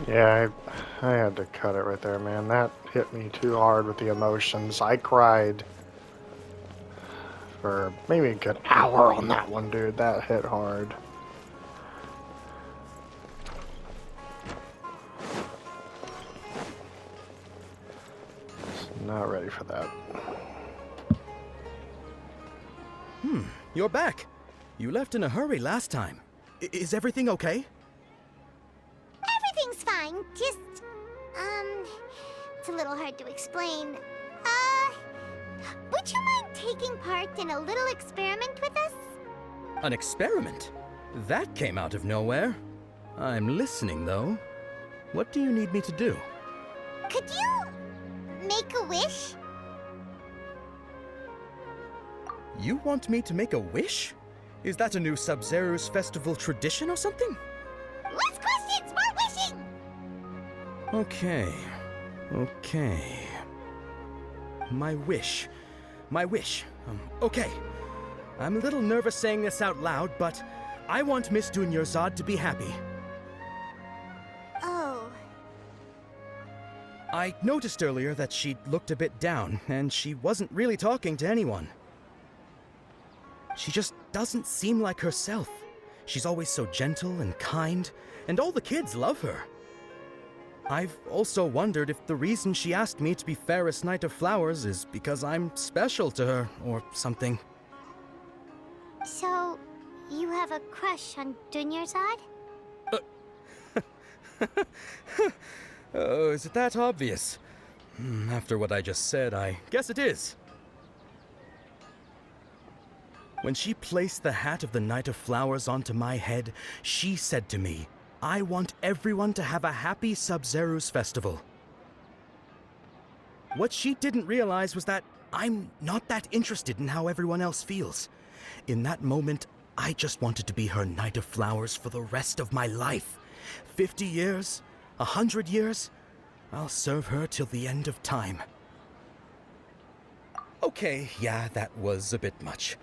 Yeah, I had to cut it right there, man. That hit me too hard with the emotions. I cried for maybe a good hour on that one, dude. That hit hard. Not ready for that. You're back. You left in a hurry last time. Is everything okay? Everything's fine. Just, it's a little hard to explain. Would you mind taking part in a little experiment with us? An experiment? That came out of nowhere. I'm listening, though. What do you need me to do? Could you make a wish? You want me to make a wish? Is that a new Sub-Zero's festival tradition or something? Less questions, more wishing! Okay. My wish. Okay. I'm a little nervous saying this out loud, but I want Miss Dunyarzad to be happy. Oh. I noticed earlier that she looked a bit down, and she wasn't really talking to anyone. She just doesn't seem like herself. She's always so gentle and kind, and all the kids love her. I've also wondered if the reason she asked me to be Fairest Knight of Flowers is because I'm special to her, or something. So, you have a crush on Dunyarzad? Oh, is it that obvious? After what I just said, I guess it is. When she placed the hat of the Knight of Flowers onto my head, she said to me, I want everyone to have a happy Sub-Zero's festival. What she didn't realize was that I'm not that interested in how everyone else feels. In that moment, I just wanted to be her Knight of Flowers for the rest of my life. 50 years, 100 years, I'll serve her till the end of time. Okay, yeah, that was a bit much.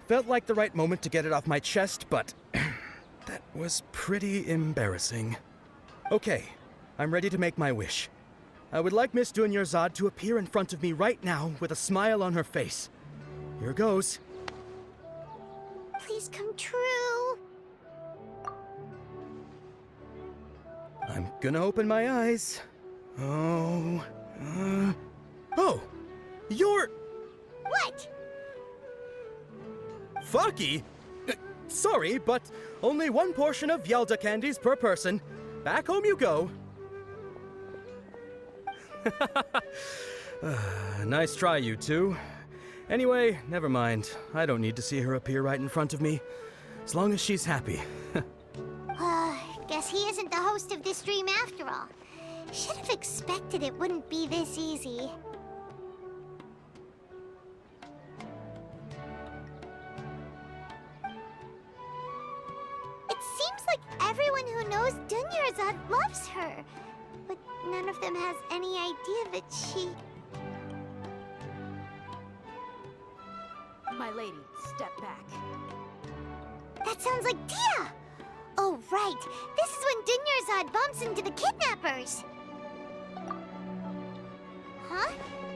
Felt like the right moment to get it off my chest, but that was pretty embarrassing. Okay, I'm ready to make my wish. I would like Miss Dunyarzad to appear in front of me right now with a smile on her face. Here goes. Please come true. I'm gonna open my eyes. Oh, you're... What? Fucky? Sorry, but only one portion of Yelda candies per person. Back home you go. Nice try, you two. Anyway, never mind. I don't need to see her appear right in front of me. As long as she's happy. Guess he isn't the host of this stream after all. Should have expected it wouldn't be this easy. It seems like everyone who knows Dunyarzad loves her, but none of them has any idea that she... My lady, step back. That sounds like Dia! Oh, right. This is when Dunyarzad bumps into the kidnappers. Huh?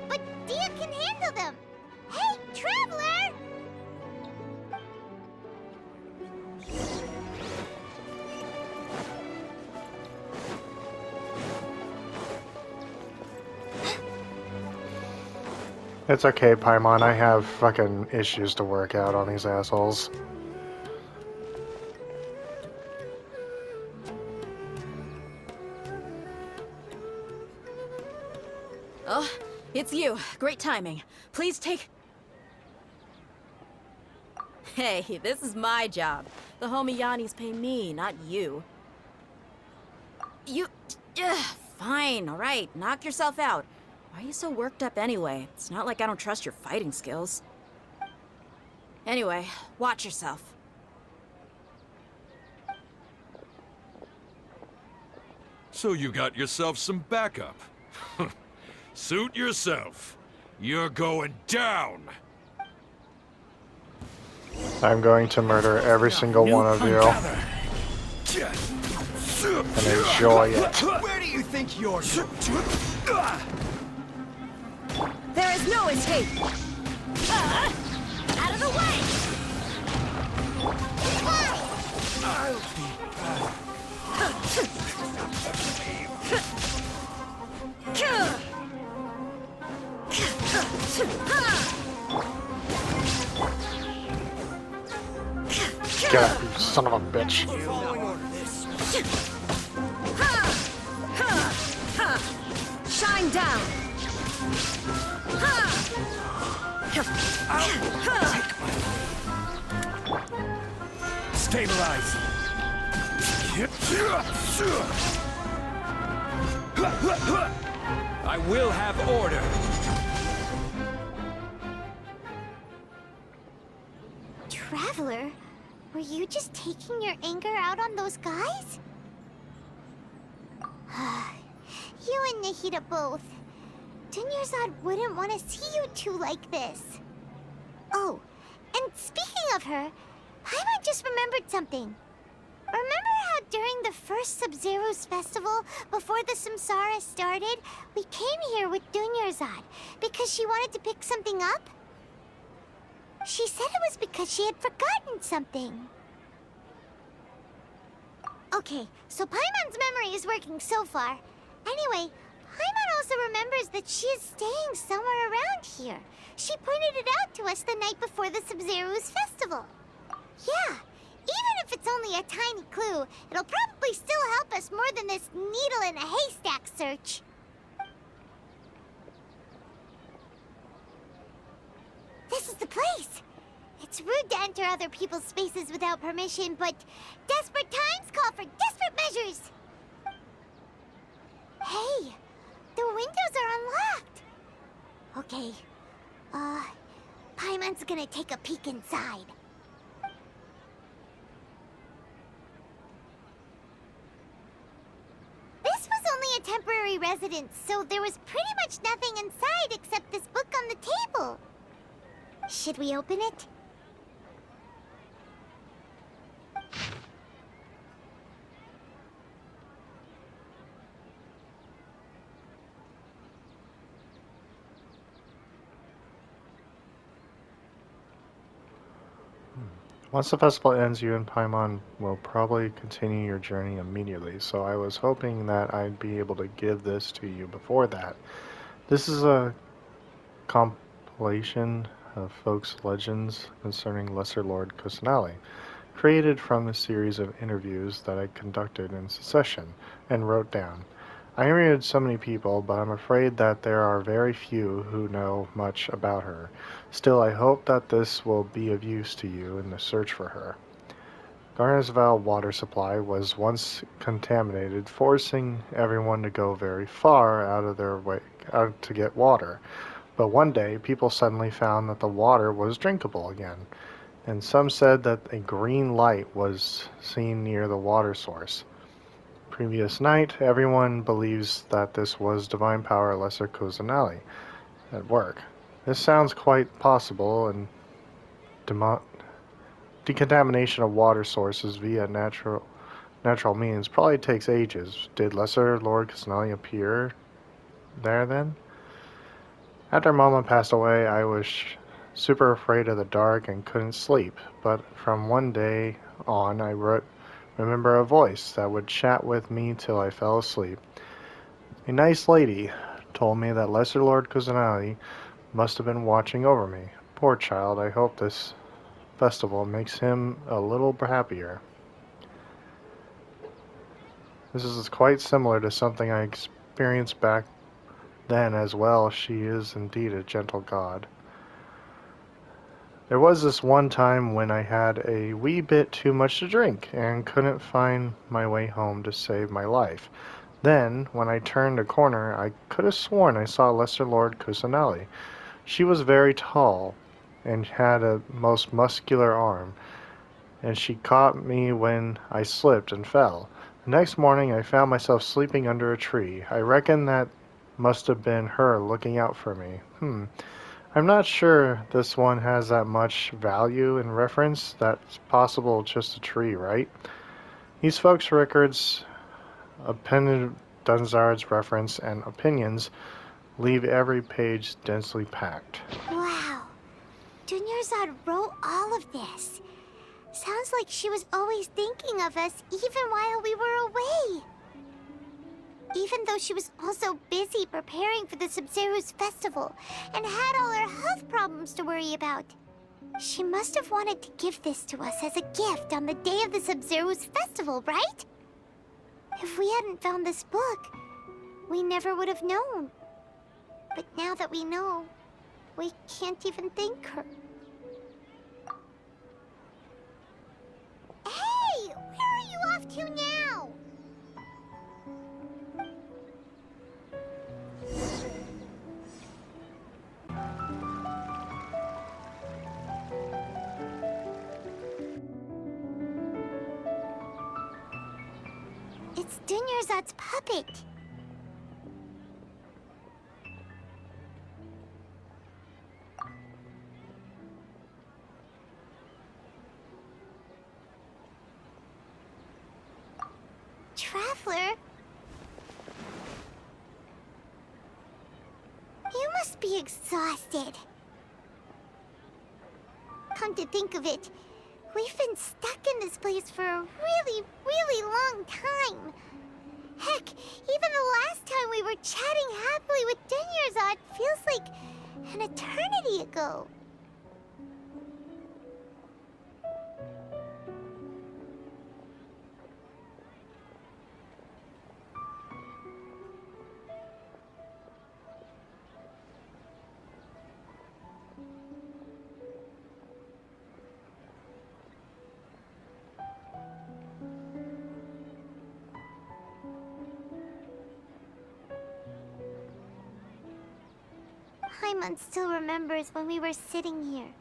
But Dia can handle them. Hey, Traveler! It's okay, Paimon. I have fucking issues to work out on these assholes. Oh, it's you. Great timing. Please take... Hey, this is my job. The homie Yanni's pay me, not you. You... fine, alright. Knock yourself out. Why are you so worked up anyway? It's not like I don't trust your fighting skills. Anyway, watch yourself. So you got yourself some backup. Suit yourself. You're going down. I'm going to murder every single one of you. and enjoy it. Where do you think you're There is no escape! Out of the way! Get out, you son of a bitch. Shine down! Stabilize. I will have order. Traveler, were you just taking your anger out on those guys? You and Nahida both. Dunyarzad wouldn't want to see you two like this. Oh, and speaking of her, Paimon just remembered something. Remember how during the first Sub-Zero's festival, before the Samsara started, we came here with Dunyarzad because she wanted to pick something up? She said it was because she had forgotten something. Okay, so Paimon's memory is working so far. Anyway, Paimon also remembers that she is staying somewhere around here. She pointed it out to us the night before the Sub-Zero's festival. Yeah, even if it's only a tiny clue, it'll probably still help us more than this needle in a haystack search. This is the place. It's rude to enter other people's spaces without permission, but desperate times call for desperate measures. Hey, the windows are unlocked. Okay, Paimon's gonna take a peek inside. This was only a temporary residence, so there was pretty much nothing inside except this book on the table. Should we open it? Once the festival ends, you and Paimon will probably continue your journey immediately, so I was hoping that I'd be able to give this to you before that. This is a compilation of folks' legends concerning Lesser Lord Kusanali, created from a series of interviews that I conducted in succession and wrote down. I interviewed so many people, but I'm afraid that there are very few who know much about her. Still, I hope that this will be of use to you in the search for her. Garnesval water supply was once contaminated, forcing everyone to go very far out of their way out to get water. But one day, people suddenly found that the water was drinkable again, and some said that a green light was seen near the water source. Previous night, everyone believes that this was Divine Power Lesser Kusanali at work. This sounds quite possible, and decontamination of water sources via natural means probably takes ages. Did Lesser Lord Kusanali appear there then? After Mama passed away, I was super afraid of the dark and couldn't sleep, but from one day on, I remember a voice that would chat with me till I fell asleep. A nice lady told me that Lesser Lord Kusanali must have been watching over me. Poor child, I hope this festival makes him a little happier. This is quite similar to something I experienced back then as well. She is indeed a gentle god. There was this one time when I had a wee bit too much to drink and couldn't find my way home to save my life. Then, when I turned a corner, I could have sworn I saw Lesser Lord Kusanali. She was very tall and had a most muscular arm, and she caught me when I slipped and fell. The next morning, I found myself sleeping under a tree. I reckon that must have been her looking out for me. I'm not sure this one has that much value in reference. That's possible just a tree, right? These folks' records appended Dunzard's reference and opinions leave every page densely packed. Wow. Dunyarzad wrote all of this. Sounds like she was always thinking of us even while we were away. Even though she was also busy preparing for the Sub-Zero's festival and had all her health problems to worry about. She must have wanted to give this to us as a gift on the day of the Sub-Zero's festival, right? If we hadn't found this book, we never would have known. But now that we know, we can't even thank her. Hey! Where are you off to now? It's Dunyarzad's puppet. Traveler? You must be exhausted. Come to think of it, we've been stuck in this place for a really, really long time. Heck, even the last time we were chatting happily with Dunyarzad feels like an eternity ago. Paimon still remembers when we were sitting here,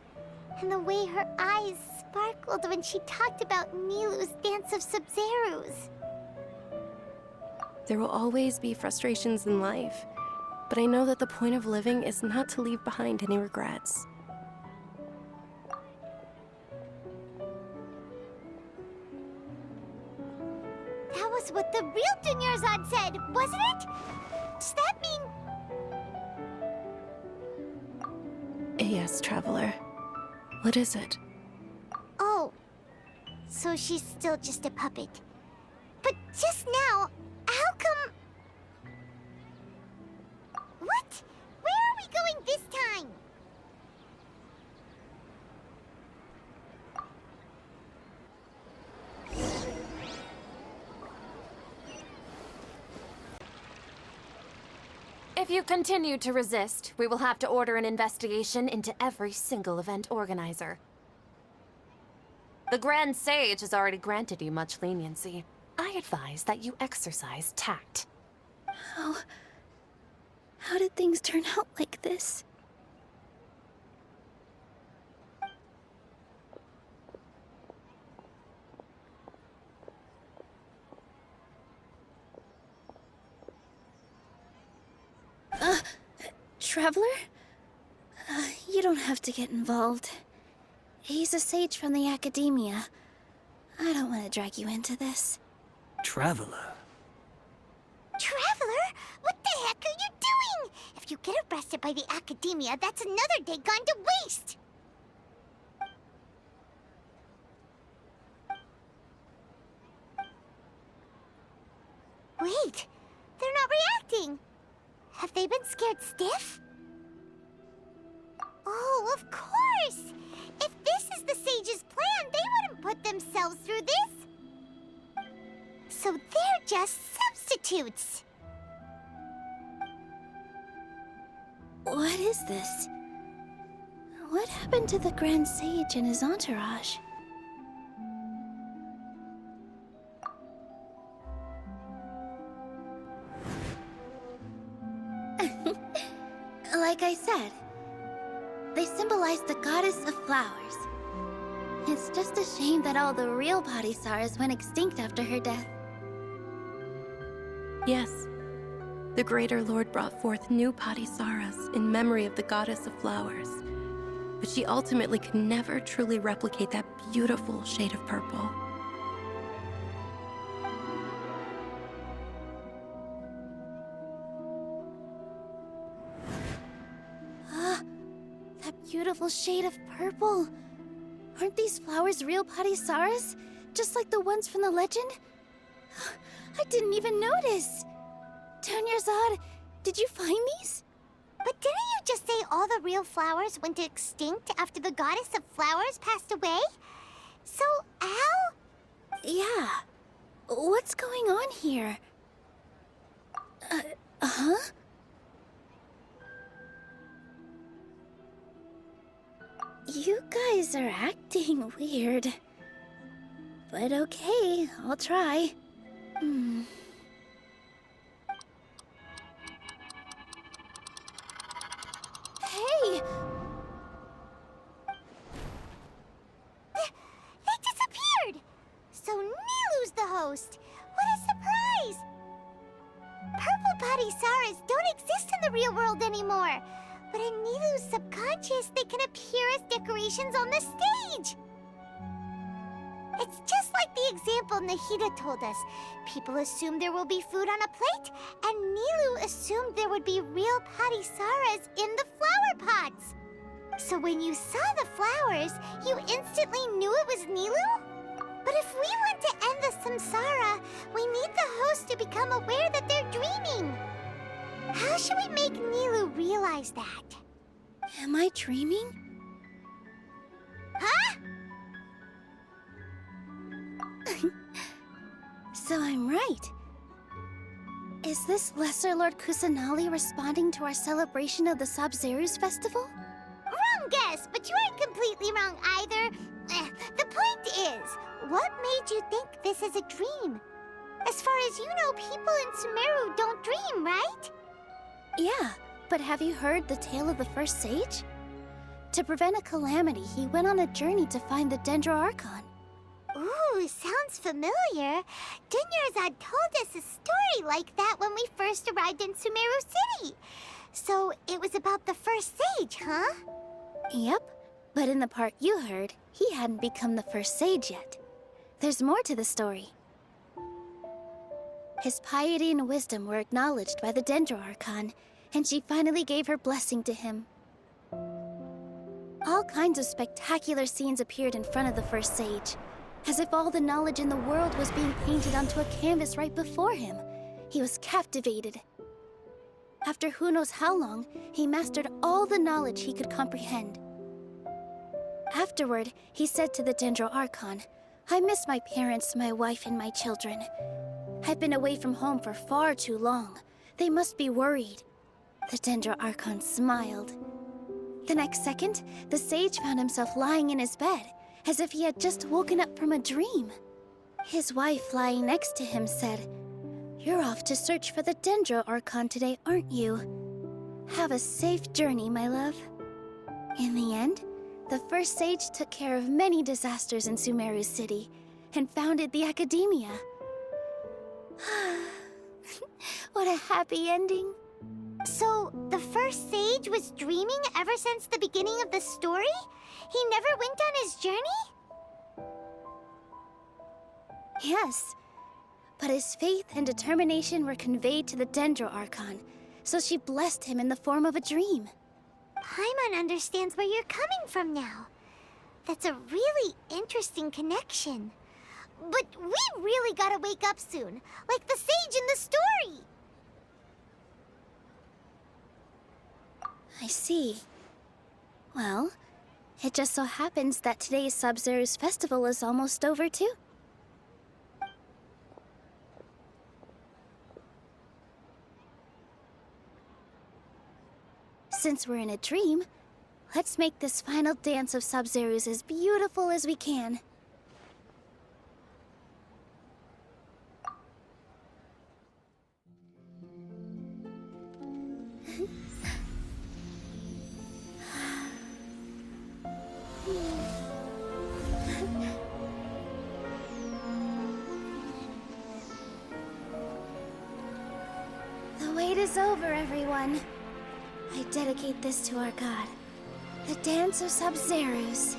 and the way her eyes sparkled when she talked about Nilou's Dance of Sub-Zeros. There will always be frustrations in life, but I know that the point of living is not to leave behind any regrets. That was what the real Dunyarzad said, wasn't it? Does that mean... Yes, Traveler. What is it? Oh, so she's still just a puppet. But just now, how come... What? Where are we going this time? If you continue to resist, we will have to order an investigation into every single event organizer. The Grand Sage has already granted you much leniency. I advise that you exercise tact. How did things turn out like this? Traveler? You don't have to get involved. He's a sage from the academia. I don't want to drag you into this. Traveler? Traveler? What the heck are you doing? If you get arrested by the academia, that's another day gone to waste! Wait, they're not reacting. Have they been scared stiff? Oh, of course! If this is the sage's plan, they wouldn't put themselves through this. So they're just substitutes. What is this? What happened to the Grand Sage and his entourage? Like I said, they symbolize the goddess of flowers. It's just a shame that all the real Padisaras went extinct after her death. Yes. The Greater Lord brought forth new Padisaras in memory of the goddess of flowers. But she ultimately could never truly replicate that beautiful shade of purple. beautiful shade of purple. Aren't these flowers real Padisaras? Just like the ones from the legend? I didn't even notice! Dunyarzad, did you find these? But didn't you just say all the real flowers went extinct after the goddess of flowers passed away? So, how? Yeah. What's going on here? Huh? You guys are acting weird. But okay, I'll try. Hey! They disappeared! So Nilu's the host! What a surprise! Purple Padisaras don't exist in the real world anymore. But in Nilu's subconscious, they can appear as decorations on the stage! It's just like the example Nahida told us. People assume there will be food on a plate, and Nilu assumed there would be real Padisaras in the flower pots. So when you saw the flowers, you instantly knew it was Nilu? But if we want to end the samsara, we need the host to become aware that they're dreaming. How should we make Nilu realize that? Am I dreaming? Huh? So I'm right. Is this Lesser Lord Kusanali responding to our celebration of the Sabzeruz festival? Wrong guess, but you aren't completely wrong either. The point is, what made you think this is a dream? As far as you know, people in Sumeru don't dream, right? Yeah, but have you heard the tale of the first sage? To prevent a calamity, he went on a journey to find the Dendro Archon. Ooh, sounds familiar. Dunyarzad told us a story like that when we first arrived in Sumeru City. So it was about the first sage, huh? Yep, but in the part you heard, he hadn't become the first sage yet. There's more to the story. His piety and wisdom were acknowledged by the Dendro Archon, and she finally gave her blessing to him. All kinds of spectacular scenes appeared in front of the first sage, as if all the knowledge in the world was being painted onto a canvas right before him. He was captivated. After who knows how long, he mastered all the knowledge he could comprehend. Afterward, he said to the Dendro Archon, "I miss my parents, my wife, and my children. I've been away from home for far too long. They must be worried." The Dendro Archon smiled. The next second, the sage found himself lying in his bed, as if he had just woken up from a dream. His wife, lying next to him, said, "You're off to search for the Dendro Archon today, aren't you? Have a safe journey, my love." In the end, the first sage took care of many disasters in Sumeru City and founded the Academia. What a happy ending. So, the first sage was dreaming ever since the beginning of the story? He never went on his journey? Yes, but his faith and determination were conveyed to the Dendro Archon, so she blessed him in the form of a dream. Paimon understands where you're coming from now. That's a really interesting connection. But we really gotta wake up soon, like the sage in the story. I see. Well, it just so happens that today's Sabzeruz festival is almost over too. Since we're in a dream, let's make this final dance of Sabzeruz as beautiful as we can. The wait is over, everyone. I dedicate this to our god, the dance of Sabzeruz.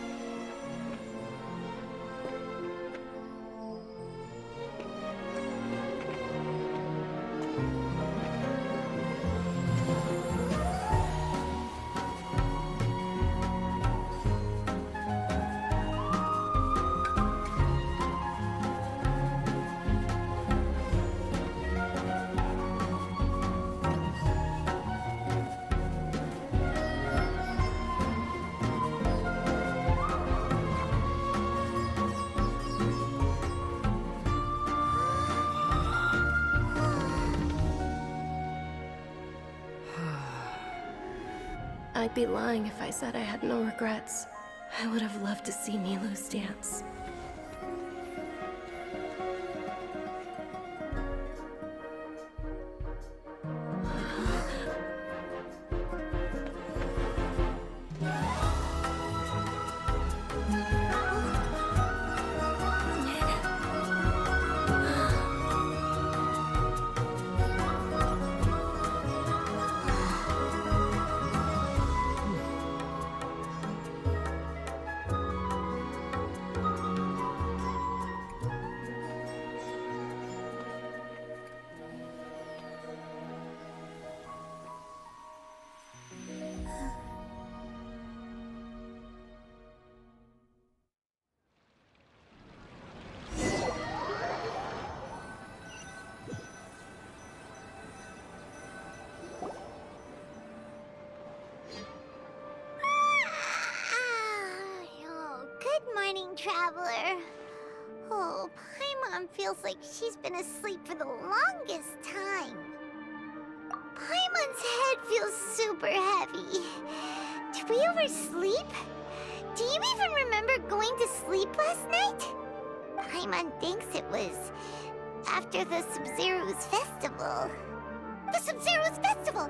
I'd be lying if I said I had no regrets. I would have loved to see Nilou's dance. Oh, good morning, traveler. Oh, Paimon feels like she's been asleep for the longest time. Paimon's head feels super heavy. Did we oversleep? Do you even remember going to sleep last night? Paimon thinks it was after the Sub-Zero's festival. The Sub-Zero's festival!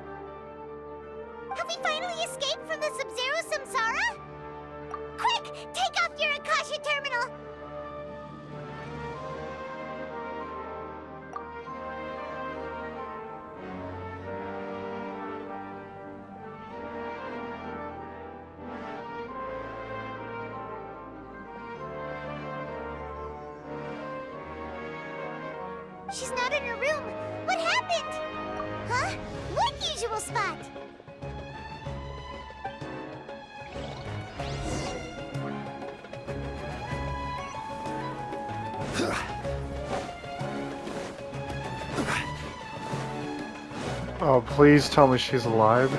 Have we finally escaped from the Sub-Zero Samsara? Quick! Take off your Akasha terminal! She's not in her room. What happened? Huh? What usual spot? Oh, please tell me she's alive.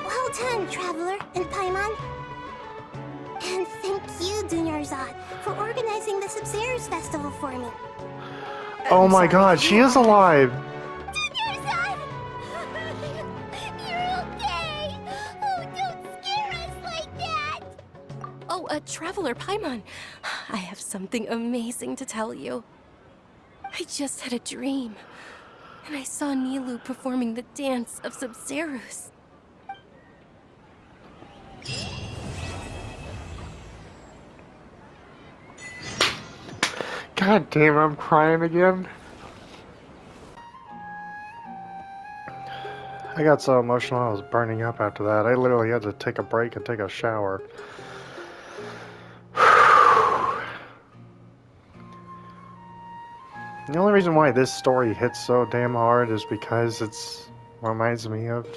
Well done, Traveler and Paimon. And thank you, Dunyarzad, for organizing the Sub-Zero's festival for me. Oh my god, she is alive! Dunyarzad! You're okay! Oh, don't scare us like that! Oh, Traveler Paimon, I have something amazing to tell you. I just had a dream, and I saw Nilou performing the dance of Sub-Zero's. God damn it, I'm crying again. I got so emotional I was burning up after that. I literally had to take a break and take a shower. The only reason why this story hits so damn hard is because it's reminds me of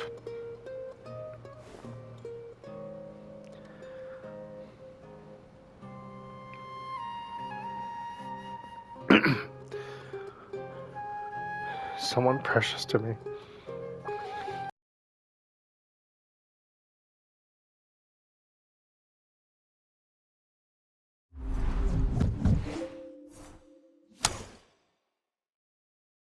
someone precious to me.